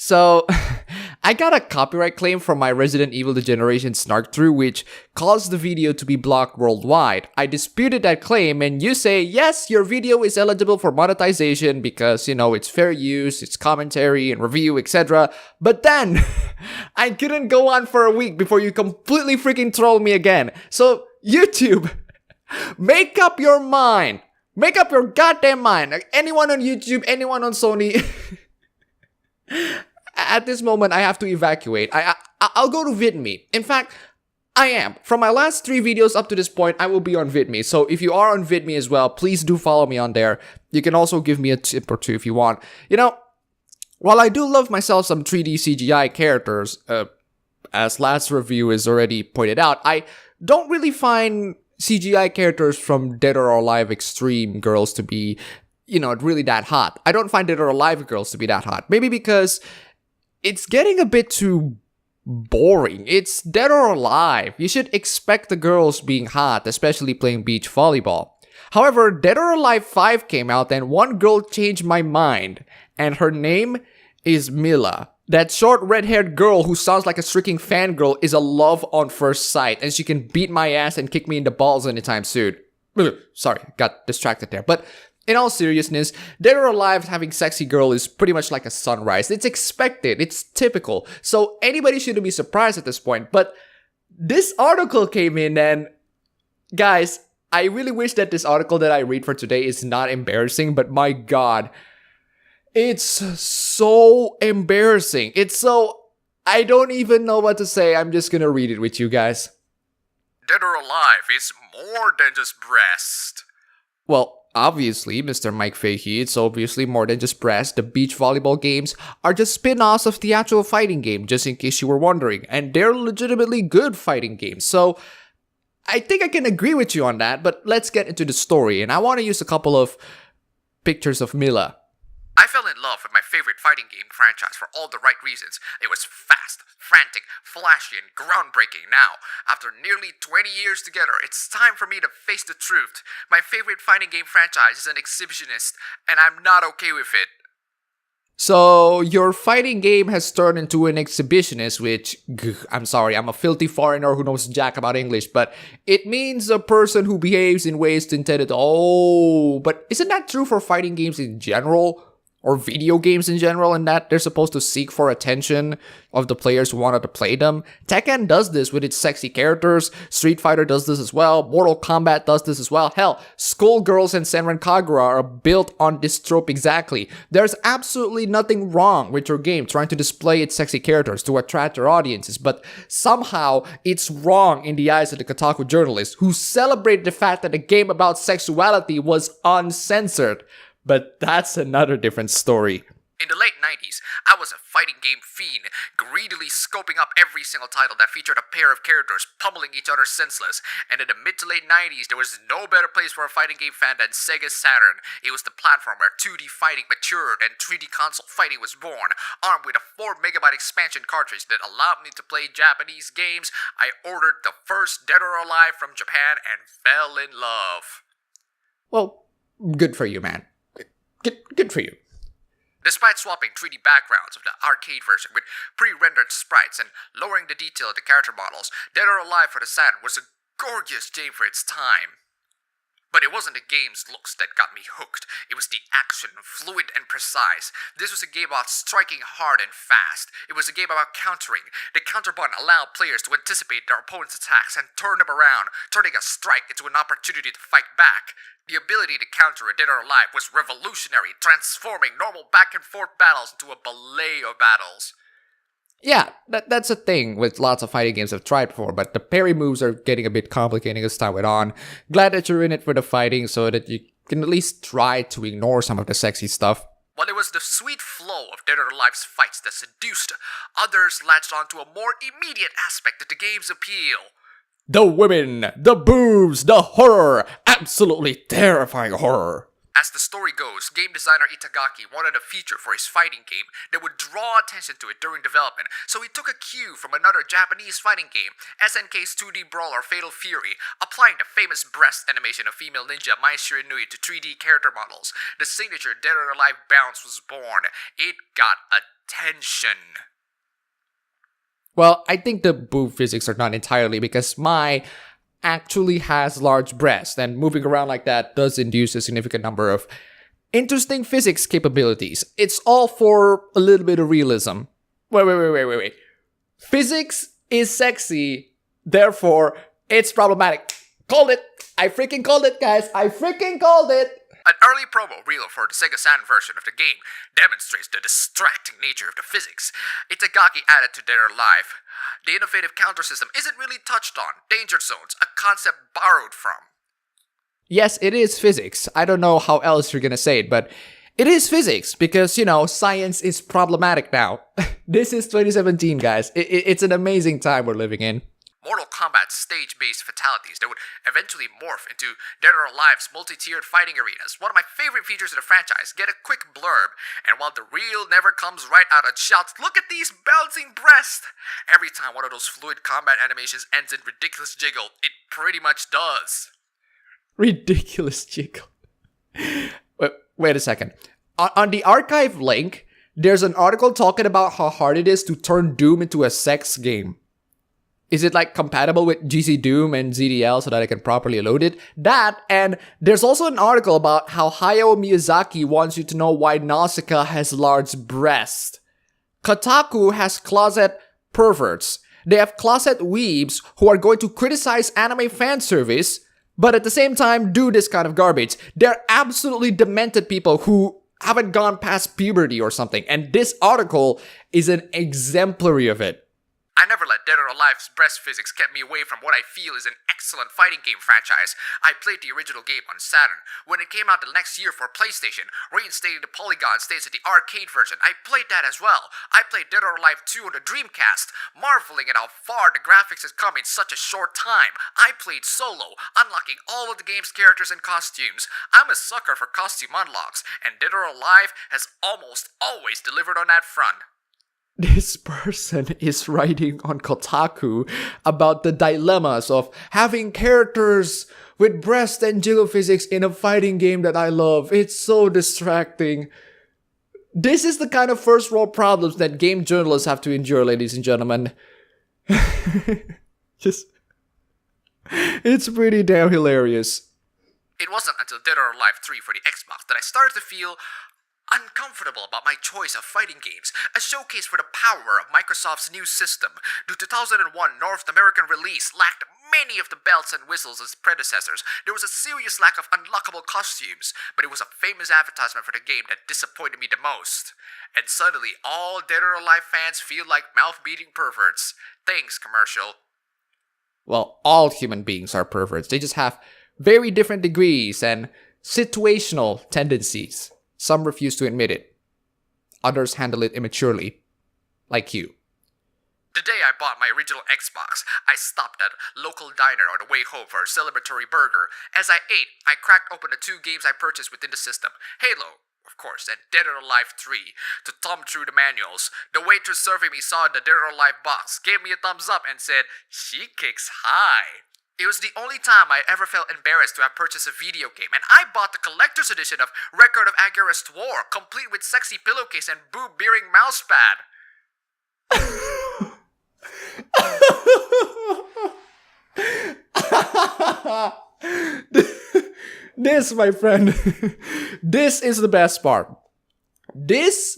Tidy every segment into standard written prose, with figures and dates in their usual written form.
So, I got a copyright claim from my Resident Evil Degeneration snark through, which caused the video to be blocked worldwide. I disputed that claim, and you say, yes, your video is eligible for monetization because, it's fair use, it's commentary and review, etc. But then, I couldn't go on for a week before you completely freaking troll me again. So, YouTube, make up your mind. Make up your goddamn mind. Like, anyone on YouTube, anyone on Sony... At this moment, I have to evacuate. I'll go to VidMe. In fact, I am. From my last 3 videos up to this point, I will be on VidMe. So if you are on VidMe as well, please do follow me on there. You can also give me a tip or two if you want. While I do love myself some 3D CGI characters, as last review is already pointed out, I don't really find CGI characters from Dead or Alive Extreme girls to be, really that hot. I don't find Dead or Alive girls to be that hot. Maybe because it's getting a bit too boring. It's Dead or Alive. You should expect the girls being hot, especially playing beach volleyball. However, Dead or Alive 5 came out and one girl changed my mind. And her name is Mila. That short red-haired girl who sounds like a streaking fangirl is a love on first sight. And she can beat my ass and kick me in the balls anytime soon. Sorry, got distracted there. But in all seriousness, Dead or Alive having sexy girl is pretty much like a sunrise. It's expected. It's typical. So anybody shouldn't be surprised at this point. But this article came in and... Guys, I really wish that this article that I read for today is not embarrassing. But my god, it's so embarrassing. I don't even know what to say. I'm just gonna read it with you guys. Dead or Alive is more than just breast. Well, obviously, Mr. Mike Fahey, it's obviously more than just breast. The beach volleyball games are just spin-offs of the actual fighting game, just in case you were wondering. And they're legitimately good fighting games. So, I think I can agree with you on that, but let's get into the story. And I want to use a couple of pictures of Mila. I fell in love with my favorite fighting game franchise for all the right reasons. It was fast, frantic, flashy, and groundbreaking. Now, after nearly 20 years together, it's time for me to face the truth. My favorite fighting game franchise is an exhibitionist, and I'm not okay with it. So, your fighting game has turned into an exhibitionist, which, I'm sorry, I'm a filthy foreigner who knows jack about English, but it means a person who behaves in ways intended to... Oh, but isn't that true for fighting games in general? Or video games in general, in that they're supposed to seek for attention of the players who wanted to play them. Tekken does this with its sexy characters, Street Fighter does this as well, Mortal Kombat does this as well. Hell, Skullgirls and Senran Kagura are built on this trope exactly. There's absolutely nothing wrong with your game trying to display its sexy characters to attract your audiences, but somehow it's wrong in the eyes of the Kotaku journalists who celebrated the fact that a game about sexuality was uncensored. But that's another different story. In the late 90s, I was a fighting game fiend, greedily scoping up every single title that featured a pair of characters pummeling each other senseless. And in the mid to late 90s, there was no better place for a fighting game fan than Sega Saturn. It was the platform where 2D fighting matured and 3D console fighting was born. Armed with a 4MB expansion cartridge that allowed me to play Japanese games, I ordered the first Dead or Alive from Japan and fell in love. Well, good for you, man. Good for you. Despite swapping 3D backgrounds of the arcade version with pre-rendered sprites and lowering the detail of the character models, Dead or Alive for the Saturn was a gorgeous game for its time. But it wasn't the game's looks that got me hooked. It was the action, fluid and precise. This was a game about striking hard and fast. It was a game about countering. The counter button allowed players to anticipate their opponent's attacks and turn them around, turning a strike into an opportunity to fight back. The ability to counter a Dead or Alive was revolutionary, transforming normal back and forth battles into a ballet of battles. Yeah, that's a thing with lots of fighting games I've tried before, but the parry moves are getting a bit complicated as time went on. Glad that you're in it for the fighting so that you can at least try to ignore some of the sexy stuff. While it was the sweet flow of Dead or Alive's fights that seduced, others latched onto a more immediate aspect of the game's appeal. The women, the boobs, the horror, absolutely terrifying horror. As the story goes, game designer Itagaki wanted a feature for his fighting game that would draw attention to it during development, so he took a cue from another Japanese fighting game, SNK's 2D brawler Fatal Fury, applying the famous breast animation of female ninja Mai Shiranui to 3D character models. The signature Dead or Alive bounce was born. It got attention. Well, I think the boob physics are not entirely because Mai actually has large breasts, and moving around like that does induce a significant number of interesting physics capabilities. It's all for a little bit of realism. Wait. Physics is sexy, therefore it's problematic. Called it! I freaking called it, guys! I freaking called it! An early promo reel for the Sega Saturn version of the game demonstrates the distracting nature of the physics. Itagaki added to Dead or Alive. The innovative counter system isn't really touched on. Danger zones, a concept borrowed from. Yes, it is physics. I don't know how else you're gonna say it, but it is physics because, science is problematic now. This is 2017, guys. It's an amazing time we're living in. Mortal Kombat's stage-based fatalities that would eventually morph into Dead or Alive's multi-tiered fighting arenas. One of my favorite features of the franchise. Get a quick blurb, and while the reel never comes right out, it shouts, "Look at these bouncing breasts!" Every time one of those fluid combat animations ends in ridiculous jiggle, it pretty much does. Ridiculous jiggle. Wait a second. On the archive link, there's an article talking about how hard it is to turn Doom into a sex game. Is it like compatible with GC Doom and ZDL so that I can properly load it? That, and there's also an article about how Hayao Miyazaki wants you to know why Nausicaa has large breasts. Kotaku has closet perverts. They have closet weebs who are going to criticize anime fan service, but at the same time do this kind of garbage. They're absolutely demented people who haven't gone past puberty or something, and this article is an exemplary of it. I never let Dead or Alive's breast physics kept me away from what I feel is an excellent fighting game franchise. I played the original game on Saturn. When it came out the next year for PlayStation, reinstating the polygon states of the arcade version, I played that as well. I played Dead or Alive 2 on the Dreamcast, marveling at how far the graphics has come in such a short time. I played solo, unlocking all of the game's characters and costumes. I'm a sucker for costume unlocks, and Dead or Alive has almost always delivered on that front. This person is writing on Kotaku about the dilemmas of having characters with breast and jiggle physics in a fighting game that I love. It's so distracting. This is the kind of first world problems that game journalists have to endure, ladies and gentlemen. It's pretty damn hilarious. It wasn't until Dead or Alive 3 for the Xbox that I started to feel uncomfortable about my choice of fighting games, a showcase for the power of Microsoft's new system. The 2001 North American release lacked many of the bells and whistles as predecessors. There was a serious lack of unlockable costumes, but it was a famous advertisement for the game that disappointed me the most. And suddenly, all Dead or Alive fans feel like mouth-beating perverts. Thanks, commercial. Well, all human beings are perverts. They just have very different degrees and situational tendencies. Some refuse to admit it. Others handle it immaturely. Like you. The day I bought my original Xbox, I stopped at a local diner on the way home for a celebratory burger. As I ate, I cracked open the two games I purchased within the system. Halo, of course, and Dead or Alive 3. To thumb through the manuals, the waitress serving me saw the Dead or Alive box, gave me a thumbs up, and said, "She kicks high." It was the only time I ever felt embarrassed to have purchased a video game, and I bought the collector's edition of Record of Agarest War, complete with sexy pillowcase and boob-bearing mousepad. This, my friend, this is the best part. This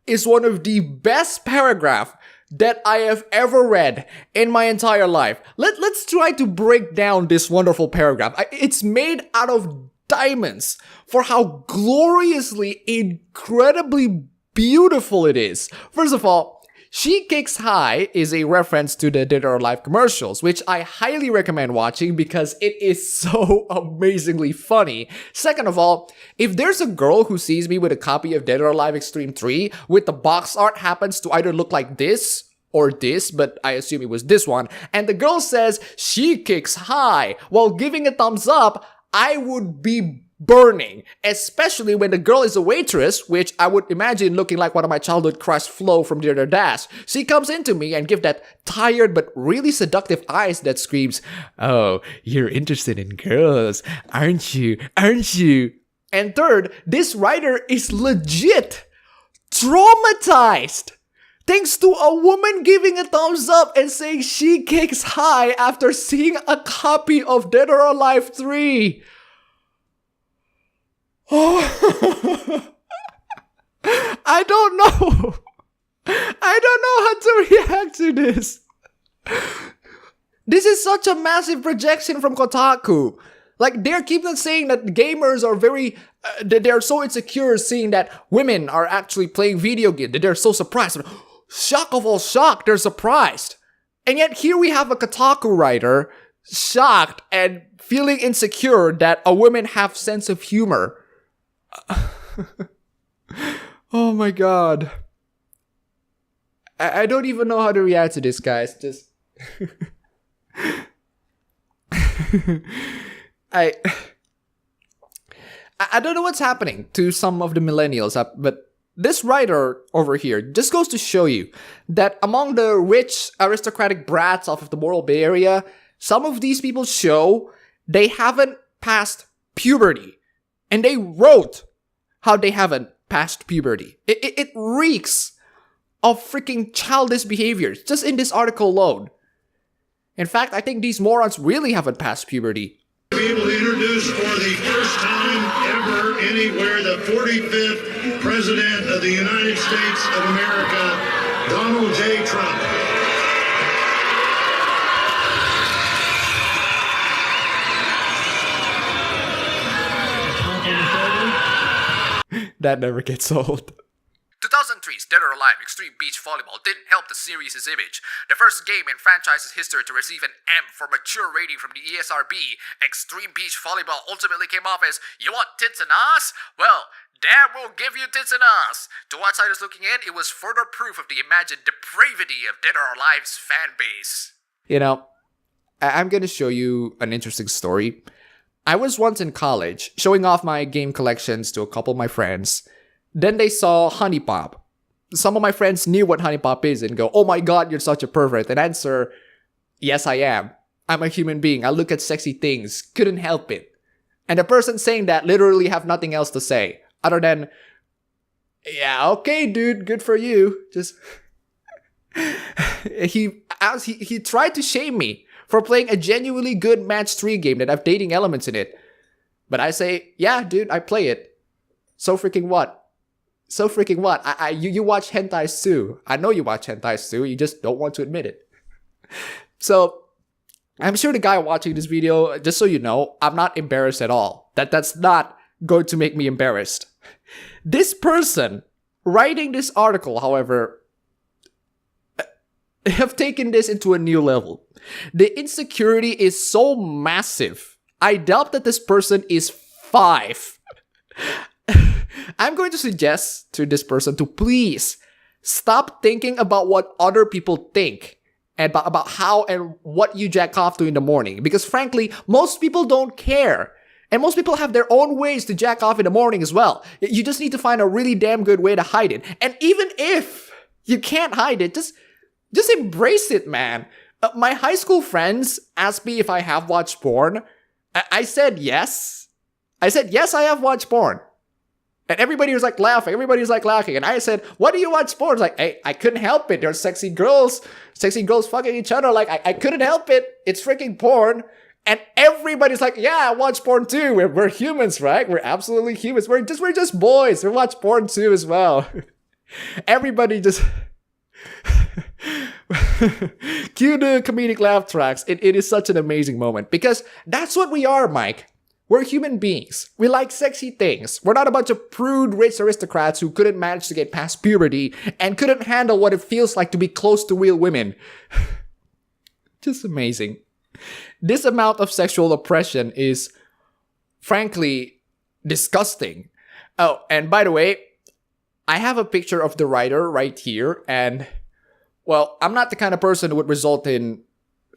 is one of the best paragraphs that I have ever read in my entire life. Let's try to break down this wonderful paragraph. It's made out of diamonds for how gloriously, incredibly beautiful it is. First of all, "She Kicks High" is a reference to the Dead or Alive commercials, which I highly recommend watching because it is so amazingly funny. Second of all, if there's a girl who sees me with a copy of Dead or Alive Extreme 3 with the box art happens to either look like this or this, but I assume it was this one, and the girl says "She Kicks High" while giving a thumbs up, I would be burning, especially when the girl is a waitress, which I would imagine looking like one of my childhood crush Flo from The Other Dash. She comes into me and give that tired but really seductive eyes that screams, "Oh, you're interested in girls, aren't you? Aren't you?" And third, this writer is legit traumatized. Thanks to a woman giving a thumbs up and saying she kicks high after seeing a copy of Dead or Alive 3. Oh, I don't know. I don't know how to react to this. This is such a massive projection from Kotaku. Like, they're keep on saying that gamers are very, they're so insecure seeing that women are actually playing video games, that they're so surprised. Shock of all shock, they're surprised. And yet here we have a Kotaku writer shocked and feeling insecure that a woman have sense of humor. Oh my god. I don't even know how to react to this, guys. Just... I don't know what's happening to some of the millennials, but this writer over here just goes to show you that among the rich aristocratic brats of the Moral Bay Area, some of these people show they haven't passed puberty. And they wrote how they haven't passed puberty. It reeks of freaking childish behaviors just in this article alone. In fact, I think these morons really haven't passed puberty. We will introduce for the first time ever anywhere the 45th President of the United States of America, Donald J. Trump. That never gets old. 2003's Dead or Alive Extreme Beach Volleyball didn't help the series' image. The first game in franchise's history to receive an M for mature rating from the ESRB, Extreme Beach Volleyball ultimately came off as, "You want tits and ass? Well, damn, we'll give you tits and ass." To outsiders looking in, it was further proof of the imagined depravity of Dead or Alive's fan base. You know, I'm gonna show you an interesting story. I was once in college, showing off my game collections to a couple of my friends. Then they saw Honey Pop. Some of my friends knew what Honey Pop is and go, "Oh my god, you're such a pervert." And answer, "Yes, I am. I'm a human being. I look at sexy things. Couldn't help it." And the person saying that literally have nothing else to say other than, "Yeah, okay, dude, good for you." Just he tried to shame me for playing a genuinely good match 3 game that have dating elements in it. But I say, "Yeah, dude, I play it. So freaking what? So freaking what? You watch hentais too. I know you watch hentais too. You just don't want to admit it." So, I'm sure the guy watching this video, just so you know, I'm not embarrassed at all. That's not going to make me embarrassed. This person writing this article, however, have taken this into a new level. The insecurity is so massive. I doubt that this person is 5. I'm going to suggest to this person to please stop thinking about what other people think and about how and what you jack off to in the morning. Because frankly, most people don't care. And most people have their own ways to jack off in the morning as well. You just need to find a really damn good way to hide it. And even if you can't hide it, just embrace it, man. My high school friends asked me if I have watched porn. I said yes. I said, yes, I have watched porn. And everybody was like laughing. Everybody was like laughing. And I said, "What do you watch porn?" It's like, hey, I couldn't help it. There's sexy girls fucking each other. Like, I couldn't help it. It's freaking porn. And everybody's like, "Yeah, I watch porn too. We're humans, right? We're absolutely humans. We're just boys. We watch porn too as well." Everybody just cue the comedic laugh tracks. It is such an amazing moment because that's what we are, Mike. We're human beings. We like sexy things. We're not a bunch of prude rich aristocrats who couldn't manage to get past puberty and couldn't handle what it feels like to be close to real women. Just amazing. This amount of sexual oppression is, frankly, disgusting. Oh, and by the way, I have a picture of the writer right here, and, well, I'm not the kind of person who would result in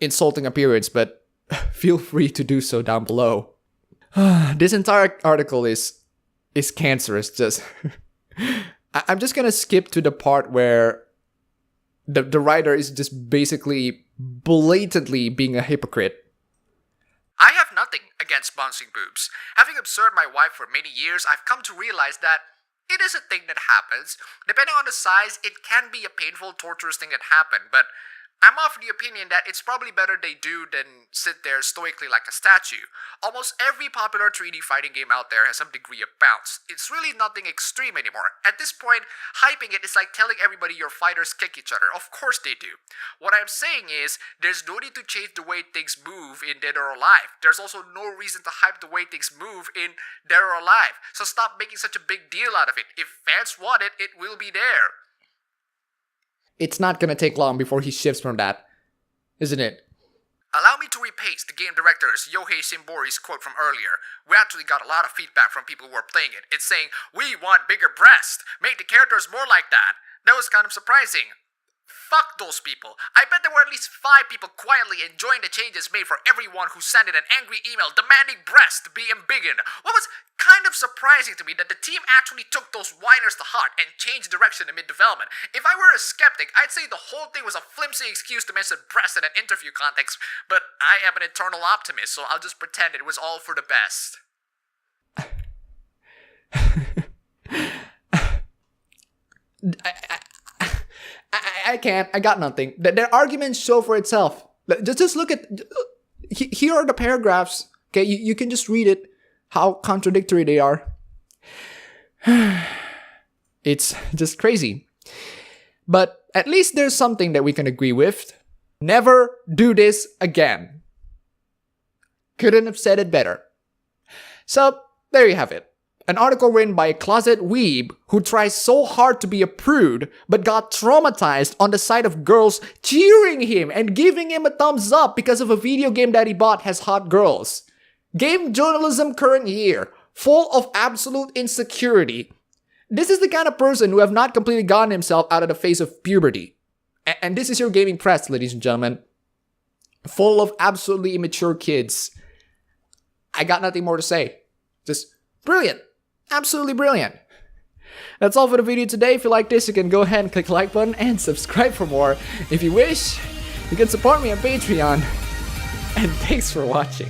insulting appearance, but feel free to do so down below. This entire article is cancerous. Just I'm just gonna skip to the part where the writer is just basically blatantly being a hypocrite. I have nothing against bouncing boobs. Having observed my wife for many years, I've come to realize that it is a thing that happens. Depending on the size, it can be a painful, torturous thing that happen, but I'm of the opinion that it's probably better they do than sit there stoically like a statue. Almost every popular 3D fighting game out there has some degree of bounce. It's really nothing extreme anymore. At this point, hyping it is like telling everybody your fighters kick each other. Of course they do. What I'm saying is, there's no need to change the way things move in Dead or Alive. There's also no reason to hype the way things move in Dead or Alive. So stop making such a big deal out of it. If fans want it, it will be there. It's not gonna take long before he shifts from that, isn't it? Allow me to repaste the game director's Yohei Shimbori's quote from earlier. We actually got a lot of feedback from people who are playing it. It's saying, "We want bigger breasts. Make the characters more like that." That was kind of surprising. Fuck those people. I bet there were at least 5 people quietly enjoying the changes made for everyone who sent in an angry email demanding breasts to be embiggened. What was kind of surprising to me that the team actually took those whiners to heart and changed direction in mid-development. If I were a skeptic, I'd say the whole thing was a flimsy excuse to mention breasts in an interview context, but I am an eternal optimist, so I'll just pretend it was all for the best. I can't. I got nothing. Their arguments show for itself. Just look at. Here are the paragraphs. Okay, you can just read it. How contradictory they are. It's just crazy. But at least there's something that we can agree with. Never do this again. Couldn't have said it better. So there you have it. An article written by a closet weeb who tries so hard to be a prude but got traumatized on the sight of girls cheering him and giving him a thumbs up because of a video game that he bought has hot girls. Game journalism current year, full of absolute insecurity. This is the kind of person who have not completely gotten himself out of the face of puberty. And this is your gaming press, ladies and gentlemen. Full of absolutely immature kids. I got nothing more to say. Just brilliant. Absolutely brilliant. That's all for the video today. If you like this, you can go ahead and click the like button and subscribe for more. If you wish, you can support me on Patreon. And thanks for watching.